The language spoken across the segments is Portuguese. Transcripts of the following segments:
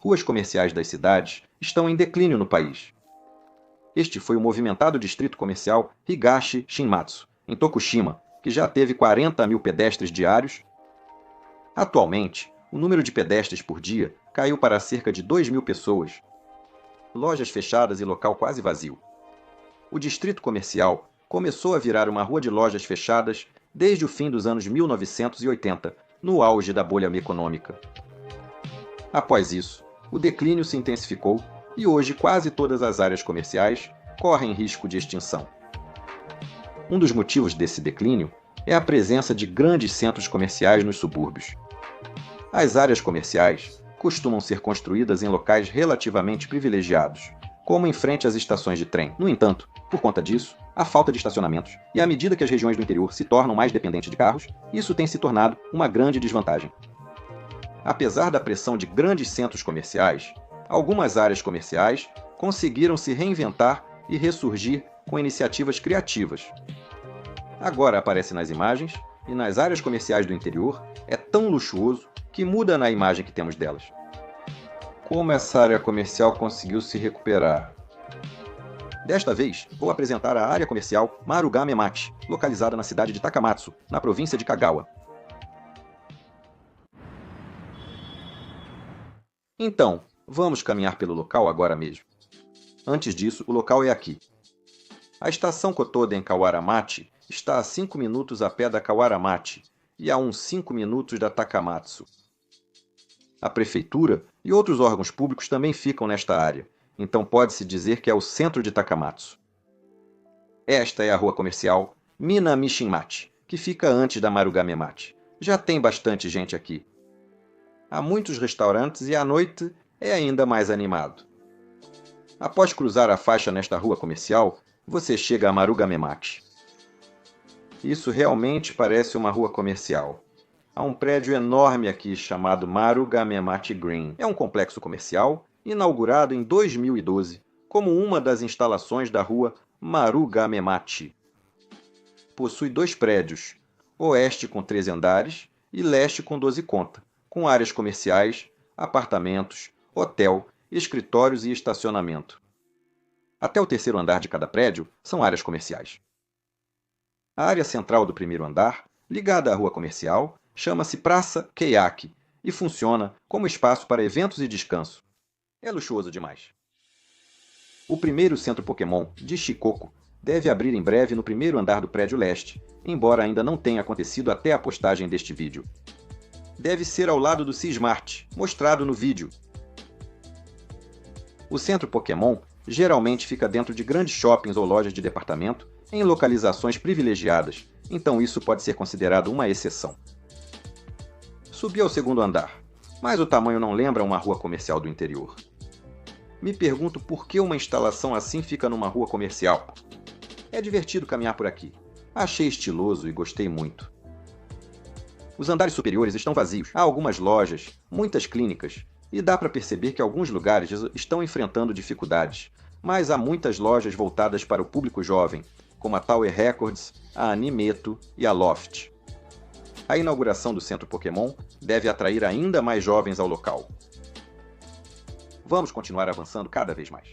ruas comerciais das cidades estão em declínio no país. Este foi o movimentado distrito comercial Higashi Shinmatsu, em Tokushima, que já teve 40 mil pedestres diários. Atualmente, o número de pedestres por dia caiu para cerca de 2.000 pessoas. Lojas fechadas e local quase vazio. O distrito comercial começou a virar uma rua de lojas fechadas desde o fim dos anos 1980, no auge da bolha econômica. Após isso, o declínio se intensificou e hoje quase todas as áreas comerciais correm risco de extinção. Um dos motivos desse declínio é a presença de grandes centros comerciais nos subúrbios. As áreas comerciais costumam ser construídas em locais relativamente privilegiados, como em frente às estações de trem. No entanto, por conta disso, a falta de estacionamentos e à medida que as regiões do interior se tornam mais dependentes de carros, isso tem se tornado uma grande desvantagem. Apesar da pressão de grandes centros comerciais, algumas áreas comerciais conseguiram se reinventar e ressurgir com iniciativas criativas. Agora aparece nas imagens e nas áreas comerciais do interior é tão luxuoso que muda na imagem que temos delas. Como essa área comercial conseguiu se recuperar? Desta vez, vou apresentar a área comercial Marugame-machi, localizada na cidade de Takamatsu, na província de Kagawa. Então, vamos caminhar pelo local agora mesmo. Antes disso, o local é aqui. A estação Kotoden Kawaramachi está a 5 minutos a pé da Kawaramachi e a uns 5 minutos da Takamatsu. A prefeitura e outros órgãos públicos também ficam nesta área, então pode-se dizer que é o centro de Takamatsu. Esta é a rua comercial Minamishinmachi, que fica antes da Marugame-machi. Já tem bastante gente aqui. Há muitos restaurantes e à noite é ainda mais animado. Após cruzar a faixa nesta rua comercial, você chega a Marugame-machi. Isso realmente parece uma rua comercial. Há um prédio enorme aqui chamado Marugame-machi Green. É um complexo comercial inaugurado em 2012 como uma das instalações da rua Marugame-machi. Possui 2 prédios, oeste com 13 andares e leste com 12 conta, com áreas comerciais, apartamentos, hotel, escritórios e estacionamento. Até o 3º andar de cada prédio são áreas comerciais. A área central do 1º andar, ligada à rua comercial, chama-se Praça Keiaki e funciona como espaço para eventos e descanso. É luxuoso demais. O primeiro centro Pokémon de Shikoku deve abrir em breve no 1º andar do prédio leste, embora ainda não tenha acontecido até a postagem deste vídeo. Deve ser ao lado do Cismart, mostrado no vídeo. O centro Pokémon geralmente fica dentro de grandes shoppings ou lojas de departamento em localizações privilegiadas, então isso pode ser considerado uma exceção. Subi ao 2º andar, mas o tamanho não lembra uma rua comercial do interior. Me pergunto por que uma instalação assim fica numa rua comercial. É divertido caminhar por aqui. Achei estiloso e gostei muito. Os andares superiores estão vazios. Há algumas lojas, muitas clínicas, e dá para perceber que alguns lugares estão enfrentando dificuldades, mas há muitas lojas voltadas para o público jovem, como a Tower Records, a Animeto e a Loft. A inauguração do Centro Pokémon deve atrair ainda mais jovens ao local. Vamos continuar avançando cada vez mais.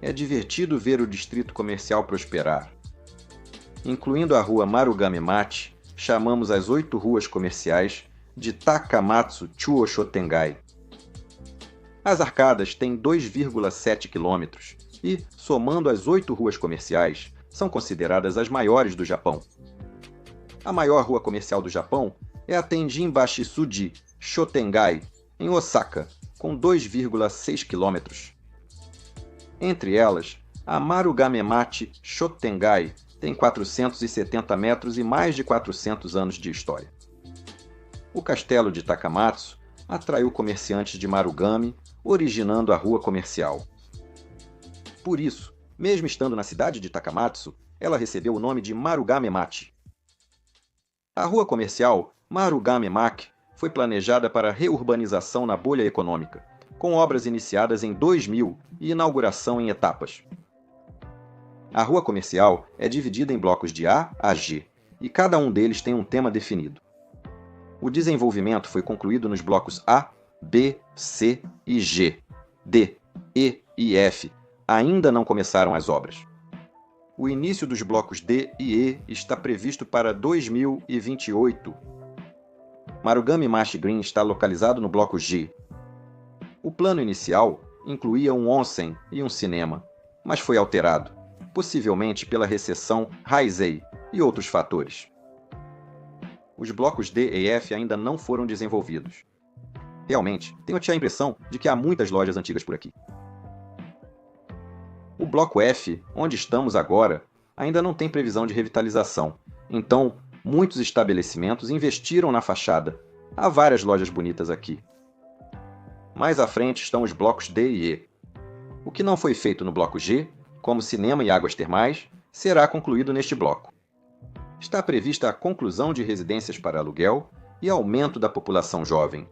É divertido ver o distrito comercial prosperar. Incluindo a rua Marugame-machi, chamamos as 8 ruas comerciais de Takamatsu Chuo Shotengai. As arcadas têm 2,7 km e, somando as 8 ruas comerciais, são consideradas as maiores do Japão. A maior rua comercial do Japão é a Tenjin-bashi-suji Shotengai, em Osaka, com 2,6 km. Entre elas, a Marugame-machi Shotengai tem 470 metros e mais de 400 anos de história. O castelo de Takamatsu atraiu comerciantes de Marugame, originando a rua comercial. Por isso, mesmo estando na cidade de Takamatsu, ela recebeu o nome de Marugame-machi. A rua comercial Marugame-machi foi planejada para reurbanização na bolha econômica, com obras iniciadas em 2000 e inauguração em etapas. A rua comercial é dividida em blocos de A a G, e cada um deles tem um tema definido. O desenvolvimento foi concluído nos blocos A, B, C e G. D, E e F ainda não começaram as obras. O início dos blocos D e E está previsto para 2028. Marugame Machi Green está localizado no bloco G. O plano inicial incluía um onsen e um cinema, mas foi alterado, possivelmente pela recessão Heisei e outros fatores. Os blocos D e F ainda não foram desenvolvidos. Realmente, tenho a impressão de que há muitas lojas antigas por aqui. O bloco F, onde estamos agora, ainda não tem previsão de revitalização, então muitos estabelecimentos investiram na fachada. Há várias lojas bonitas aqui. Mais à frente estão os blocos D e E. O que não foi feito no bloco G, como cinema e águas termais, será concluído neste bloco. Está prevista a conclusão de residências para aluguel e aumento da população jovem.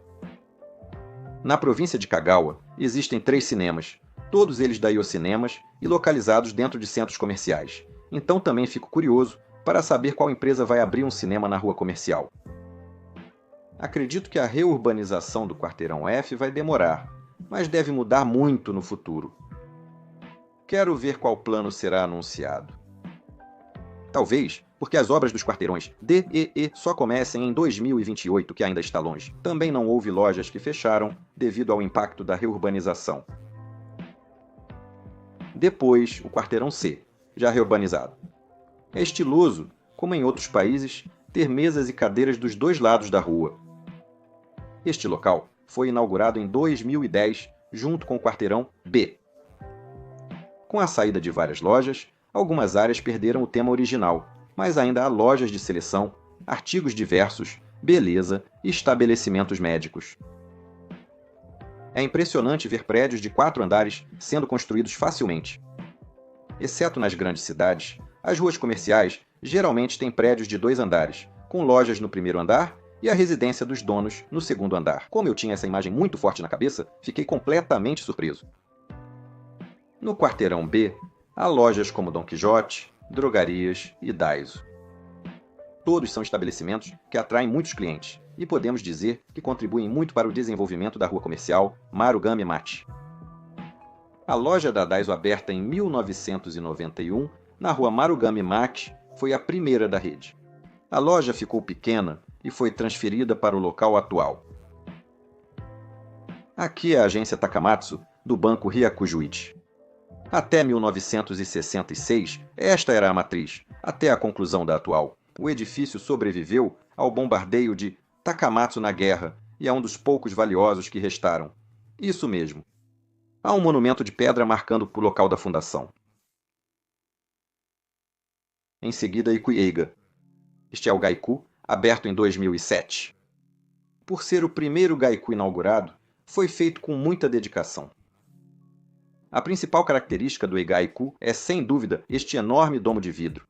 Na província de Kagawa, existem 3 cinemas, todos eles da Cinemas e localizados dentro de centros comerciais. Então também fico curioso para saber qual empresa vai abrir um cinema na rua comercial. Acredito que a reurbanização do quarteirão F vai demorar, mas deve mudar muito no futuro. Quero ver qual plano será anunciado. Talvez porque as obras dos quarteirões D e E só comecem em 2028, que ainda está longe. Também não houve lojas que fecharam devido ao impacto da reurbanização. Depois, o quarteirão C, já reurbanizado. É estiloso, como em outros países, ter mesas e cadeiras dos dois lados da rua. Este local foi inaugurado em 2010, junto com o quarteirão B. Com a saída de várias lojas, algumas áreas perderam o tema original, mas ainda há lojas de seleção, artigos diversos, beleza e estabelecimentos médicos. É impressionante ver prédios de 4 andares sendo construídos facilmente. Exceto nas grandes cidades, as ruas comerciais geralmente têm prédios de 2 andares, com lojas no primeiro andar e a residência dos donos no segundo andar. Como eu tinha essa imagem muito forte na cabeça, fiquei completamente surpreso. No quarteirão B, há lojas como Don Quijote, drogarias e Daiso. Todos são estabelecimentos que atraem muitos clientes e podemos dizer que contribuem muito para o desenvolvimento da rua comercial Marugame Machi. A loja da Daiso aberta em 1991 na rua Marugame Machi foi a primeira da rede. A loja ficou pequena e foi transferida para o local atual. Aqui é a agência Takamatsu do banco Ryakujuichi. Até 1966, esta era a matriz, até a conclusão da atual. O edifício sobreviveu ao bombardeio de Takamatsu na guerra e é um dos poucos valiosos que restaram. Isso mesmo. Há um monumento de pedra marcando o local da fundação. Em seguida, Ikuieiga. Este é o Gaiku, aberto em 2007. Por ser o primeiro Gaiku inaugurado, foi feito com muita dedicação. A principal característica do Eigaiku é, sem dúvida, este enorme domo de vidro.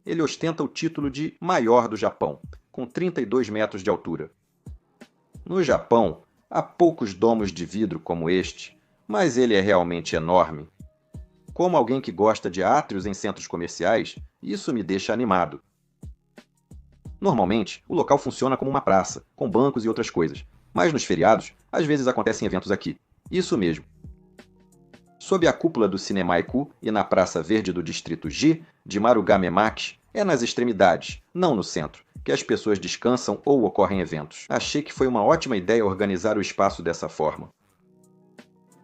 Ele ostenta o título de maior do Japão, com 32 metros de altura. No Japão, há poucos domos de vidro como este, mas ele é realmente enorme. Como alguém que gosta de átrios em centros comerciais, isso me deixa animado. Normalmente, o local funciona como uma praça, com bancos e outras coisas, mas nos feriados, às vezes acontecem eventos aqui. Isso mesmo. Sob a cúpula do Cinemaiku e na Praça Verde do Distrito G de Marugame Machi, é nas extremidades, não no centro, que as pessoas descansam ou ocorrem eventos. Achei que foi uma ótima ideia organizar o espaço dessa forma.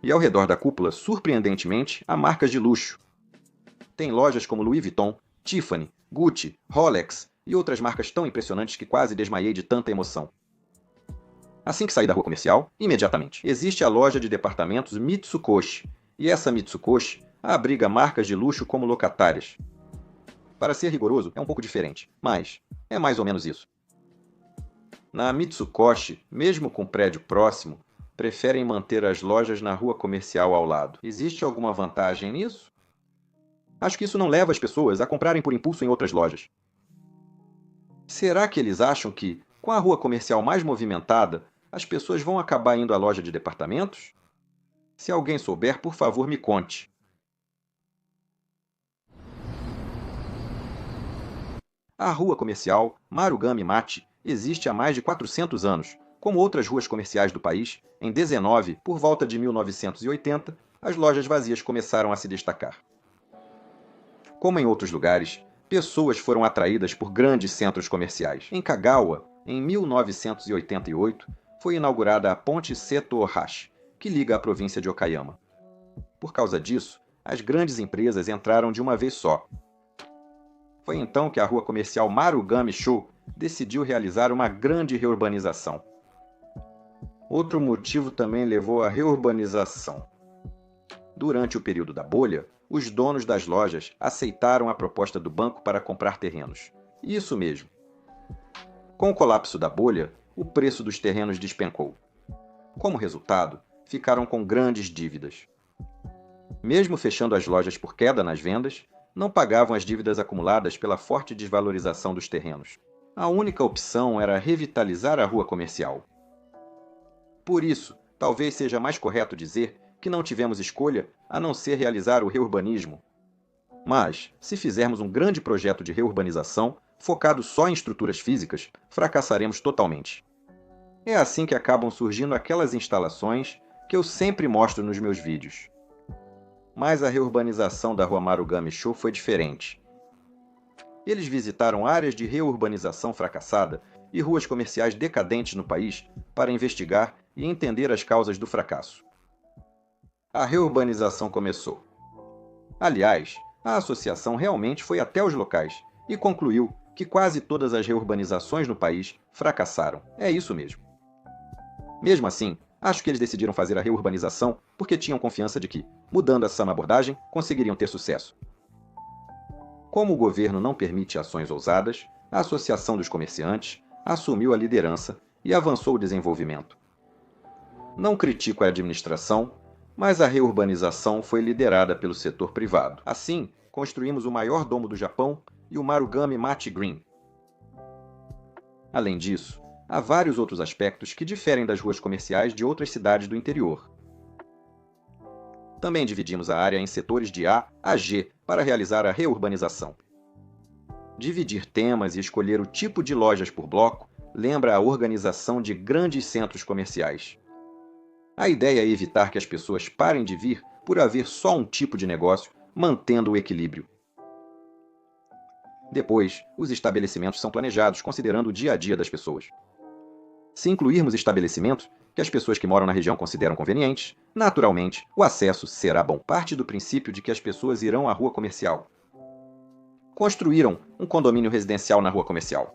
E ao redor da cúpula, surpreendentemente, há marcas de luxo. Tem lojas como Louis Vuitton, Tiffany, Gucci, Rolex e outras marcas tão impressionantes que quase desmaiei de tanta emoção. Assim que saí da rua comercial, imediatamente, existe a loja de departamentos Mitsukoshi, e essa Mitsukoshi abriga marcas de luxo como locatárias. Para ser rigoroso, é um pouco diferente, mas é mais ou menos isso. Na Mitsukoshi, mesmo com prédio próximo, preferem manter as lojas na rua comercial ao lado. Existe alguma vantagem nisso? Acho que isso não leva as pessoas a comprarem por impulso em outras lojas. Será que eles acham que, com a rua comercial mais movimentada, as pessoas vão acabar indo à loja de departamentos? Se alguém souber, por favor, me conte. A rua comercial Marugame Machi existe há mais de 400 anos, Como outras ruas comerciais do país, em 19, por volta de 1980, as lojas vazias começaram a se destacar. Como em outros lugares, pessoas foram atraídas por grandes centros comerciais. Em Kagawa, em 1988, foi inaugurada a Ponte Seto Ohashi, que liga a província de Okayama. Por causa disso, as grandes empresas entraram de uma vez só. Foi então que a rua comercial Marugame-sho decidiu realizar uma grande reurbanização. Outro motivo também levou à reurbanização. Durante o período da bolha, os donos das lojas aceitaram a proposta do banco para comprar terrenos. Isso mesmo. Com o colapso da bolha, o preço dos terrenos despencou. Como resultado, ficaram com grandes dívidas. Mesmo fechando as lojas por queda nas vendas, não pagavam as dívidas acumuladas pela forte desvalorização dos terrenos. A única opção era revitalizar a rua comercial. Por isso, talvez seja mais correto dizer que não tivemos escolha a não ser realizar o reurbanismo. Mas, se fizermos um grande projeto de reurbanização, focado só em estruturas físicas, fracassaremos totalmente. É assim que acabam surgindo aquelas instalações que eu sempre mostro nos meus vídeos. Mas a reurbanização da rua Marugame-sho foi diferente. Eles visitaram áreas de reurbanização fracassada e ruas comerciais decadentes no país para investigar e entender as causas do fracasso. A reurbanização começou. Aliás, a associação realmente foi até os locais e concluiu que quase todas as reurbanizações no país fracassaram. É isso mesmo. Mesmo assim, acho que eles decidiram fazer a reurbanização porque tinham confiança de que, mudando essa abordagem, conseguiriam ter sucesso. Como o governo não permite ações ousadas, a Associação dos Comerciantes assumiu a liderança e avançou o desenvolvimento. Não critico a administração, mas a reurbanização foi liderada pelo setor privado. Assim, construímos o maior domo do Japão e o Marugame Machi Green. Além disso, há vários outros aspectos que diferem das ruas comerciais de outras cidades do interior. Também dividimos a área em setores de A a G para realizar a reurbanização. Dividir temas e escolher o tipo de lojas por bloco lembra a organização de grandes centros comerciais. A ideia é evitar que as pessoas parem de vir por haver só um tipo de negócio, mantendo o equilíbrio. Depois, os estabelecimentos são planejados considerando o dia a dia das pessoas. Se incluirmos estabelecimentos que as pessoas que moram na região consideram convenientes, naturalmente, o acesso será bom. Parte do princípio de que as pessoas irão à rua comercial. Construíram um condomínio residencial na rua comercial.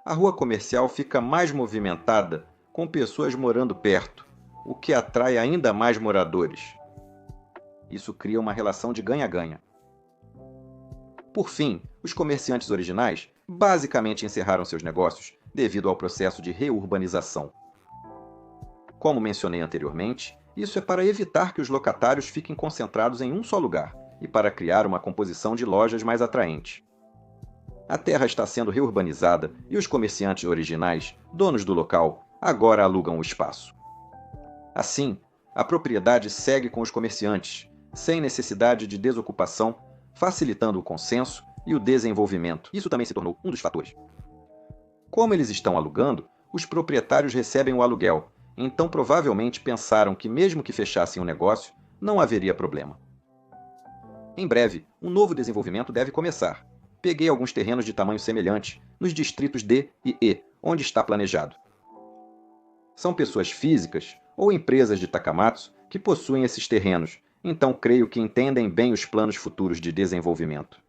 A rua comercial fica mais movimentada com pessoas morando perto, o que atrai ainda mais moradores. Isso cria uma relação de ganha-ganha. Por fim, os comerciantes originais basicamente encerraram seus negócios devido ao processo de reurbanização. Como mencionei anteriormente, isso é para evitar que os locatários fiquem concentrados em um só lugar e para criar uma composição de lojas mais atraente. A terra está sendo reurbanizada e os comerciantes originais, donos do local, agora alugam o espaço. Assim, a propriedade segue com os comerciantes, sem necessidade de desocupação, facilitando o consenso e o desenvolvimento. Isso também se tornou um dos fatores. Como eles estão alugando, os proprietários recebem o aluguel, então provavelmente pensaram que mesmo que fechassem o negócio, não haveria problema. Em breve, um novo desenvolvimento deve começar. Peguei alguns terrenos de tamanho semelhante, nos distritos D e E, onde está planejado. São pessoas físicas ou empresas de Takamatsu que possuem esses terrenos, então creio que entendem bem os planos futuros de desenvolvimento.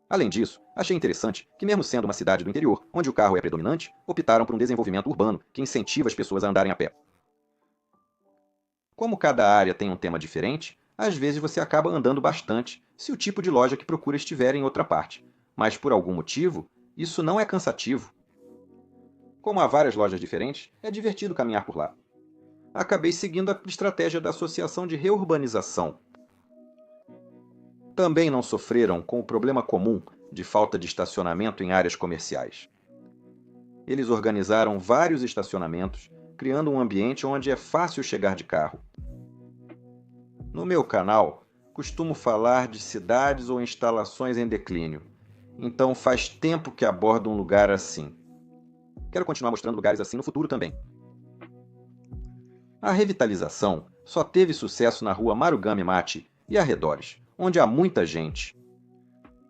Além disso, achei interessante que, mesmo sendo uma cidade do interior, onde o carro é predominante, optaram por um desenvolvimento urbano que incentiva as pessoas a andarem a pé. Como cada área tem um tema diferente, às vezes você acaba andando bastante se o tipo de loja que procura estiver em outra parte, mas por algum motivo, isso não é cansativo. Como há várias lojas diferentes, é divertido caminhar por lá. Acabei seguindo a estratégia da Associação de Reurbanização. Também não sofreram com o problema comum de falta de estacionamento em áreas comerciais. Eles organizaram vários estacionamentos, criando um ambiente onde é fácil chegar de carro. No meu canal, costumo falar de cidades ou instalações em declínio, então faz tempo que abordo um lugar assim. Quero continuar mostrando lugares assim no futuro também. A revitalização só teve sucesso na rua Marugame-Machi e arredores, onde há muita gente.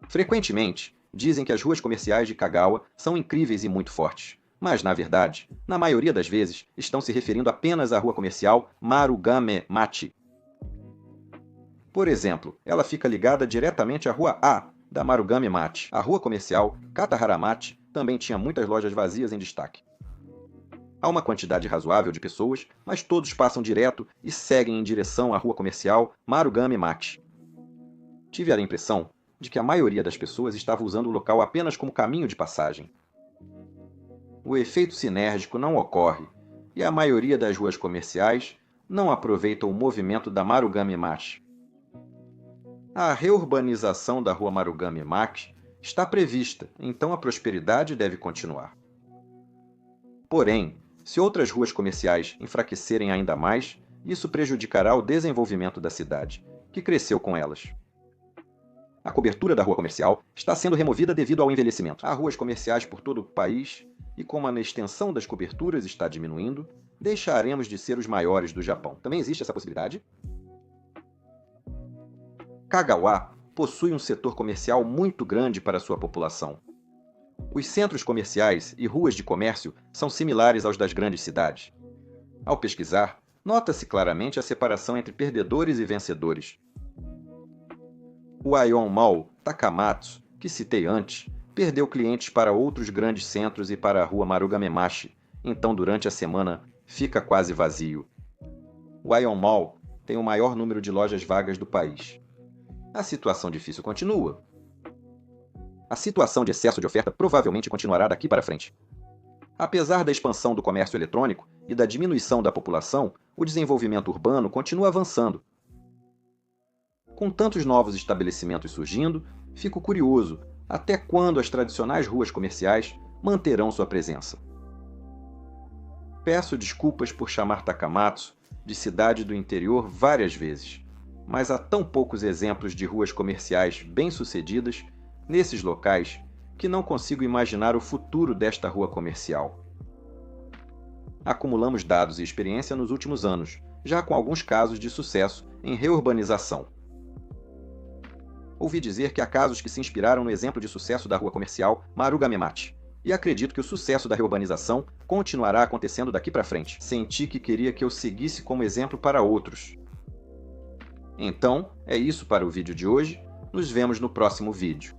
Frequentemente, dizem que as ruas comerciais de Kagawa são incríveis e muito fortes, mas, na verdade, na maioria das vezes, estão se referindo apenas à rua comercial Marugame-Machi. Por exemplo, ela fica ligada diretamente à rua A da Marugame-Machi. A rua comercial Katahara-Machi também tinha muitas lojas vazias em destaque. Há uma quantidade razoável de pessoas, mas todos passam direto e seguem em direção à rua comercial Marugame-Machi. Tive a impressão de que a maioria das pessoas estava usando o local apenas como caminho de passagem. O efeito sinérgico não ocorre, e a maioria das ruas comerciais não aproveita o movimento da Marugame-Machi. A reurbanização da rua Marugame-Machi está prevista, então a prosperidade deve continuar. Porém, se outras ruas comerciais enfraquecerem ainda mais, isso prejudicará o desenvolvimento da cidade, que cresceu com elas. A cobertura da rua comercial está sendo removida devido ao envelhecimento. Há ruas comerciais por todo o país, e como a extensão das coberturas está diminuindo, deixaremos de ser os maiores do Japão. Também existe essa possibilidade? Kagawa possui um setor comercial muito grande para sua população. Os centros comerciais e ruas de comércio são similares aos das grandes cidades. Ao pesquisar, nota-se claramente a separação entre perdedores e vencedores. O Ion Mall Takamatsu, que citei antes, perdeu clientes para outros grandes centros e para a rua Marugame-Machi, então durante a semana fica quase vazio. O Ion Mall tem o maior número de lojas vagas do país. A situação difícil continua. A situação de excesso de oferta provavelmente continuará daqui para frente. Apesar da expansão do comércio eletrônico e da diminuição da população, o desenvolvimento urbano continua avançando. Com tantos novos estabelecimentos surgindo, fico curioso até quando as tradicionais ruas comerciais manterão sua presença. Peço desculpas por chamar Takamatsu de cidade do interior várias vezes, mas há tão poucos exemplos de ruas comerciais bem-sucedidas nesses locais que não consigo imaginar o futuro desta rua comercial. Acumulamos dados e experiência nos últimos anos, já com alguns casos de sucesso em reurbanização. Ouvi dizer que há casos que se inspiraram no exemplo de sucesso da rua comercial Marugame-Machi, e acredito que o sucesso da reurbanização continuará acontecendo daqui para frente. Senti que queria que eu seguisse como exemplo para outros. Então, é isso para o vídeo de hoje. Nos vemos no próximo vídeo.